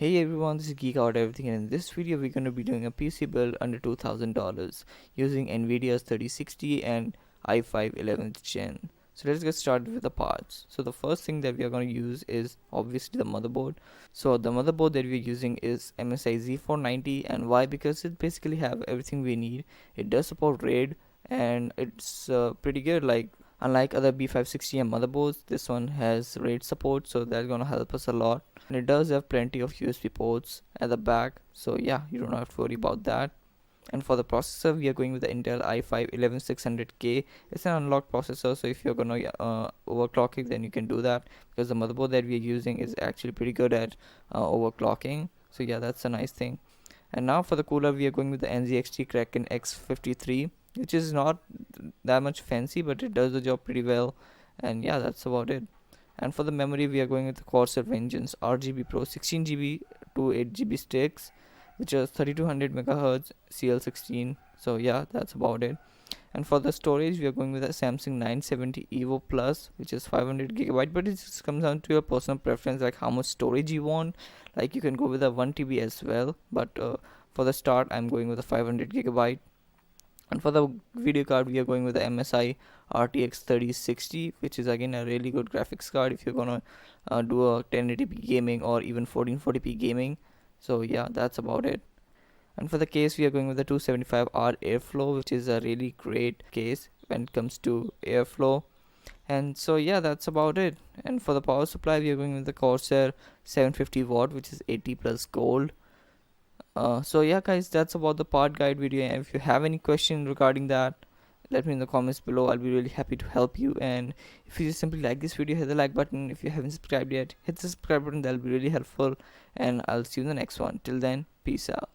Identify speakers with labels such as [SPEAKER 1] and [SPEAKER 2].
[SPEAKER 1] Hey everyone, this is Geek Out Everything, and in this video we're going to be doing a PC build under $2,000 using Nvidia's 3060 and i5 11th gen. So let's get started with the parts. So the first thing that we are going to use is obviously the motherboard. So the motherboard that we're using is MSI Z490, and why? Because it basically have everything we need. It does support RAID and it's pretty good. Like unlike other B560M motherboards, this one has RAID support, so that's gonna help us a lot. And it does have plenty of USB ports at the back, so yeah, you don't have to worry about that. And for the processor, we are going with the Intel i5 11600K. It's an unlocked processor, so if you're gonna overclock it, then you can do that, because the motherboard that we are using is actually pretty good at overclocking. So yeah, that's a nice thing. And now for the cooler, we are going with the NZXT Kraken X53, which is not that much fancy, but it does the job pretty well. And yeah, that's about it. And for the memory, we are going with the Corsair Vengeance RGB Pro 16GB to 8GB sticks, which is 3200 megahertz CL16. So yeah, that's about it. And for the storage, we are going with a Samsung 970 Evo Plus, which is 500 gigabyte, but it just comes down to your personal preference, like how much storage you want. Like you can go with a 1 TB as well, but for the start, I'm going with a 500 gigabyte. And for the video card, we are going with the MSI RTX 3060, which is again a really good graphics card if you're gonna do a 1080p gaming or even 1440p gaming. So yeah, that's about it. And for the case, we are going with the 275R airflow, which is a really great case when it comes to airflow. And so yeah, that's about it. And for the power supply, we are going with the Corsair 750 watt, which is 80 plus gold. So yeah guys, that's about the part guide video, and if you have any question regarding that, let me in the comments below. I'll be really happy to help you. And if you just simply like this video, hit the like button. If you haven't subscribed yet, hit the subscribe button, that'll be really helpful. And I'll see you in the next one. Till then, peace out.